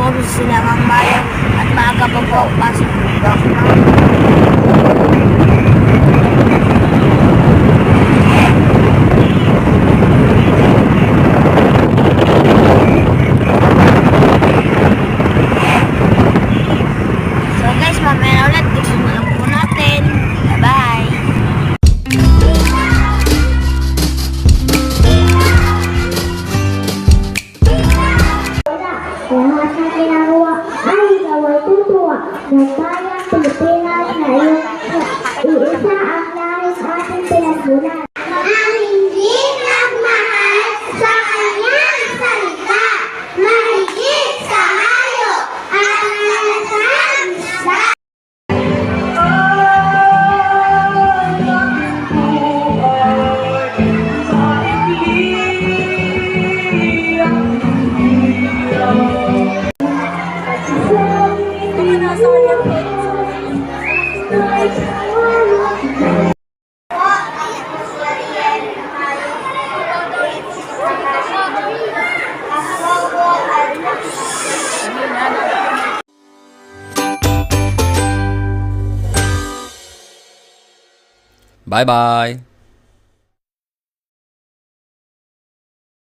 po sila ng bayan at maaga pa po pasok po. So guys, mamaya ulit. Gusto na lang po natin. Bye-bye! Lahat ng ginagawa ay ikaw ay tutuwa ng bayang Pilipinas na iyong iisa ang nais ating pinagmulan. Ang hindi nagmahal sa kanyang salita, mahigit sa hayop at nalasang sa Bye-bye!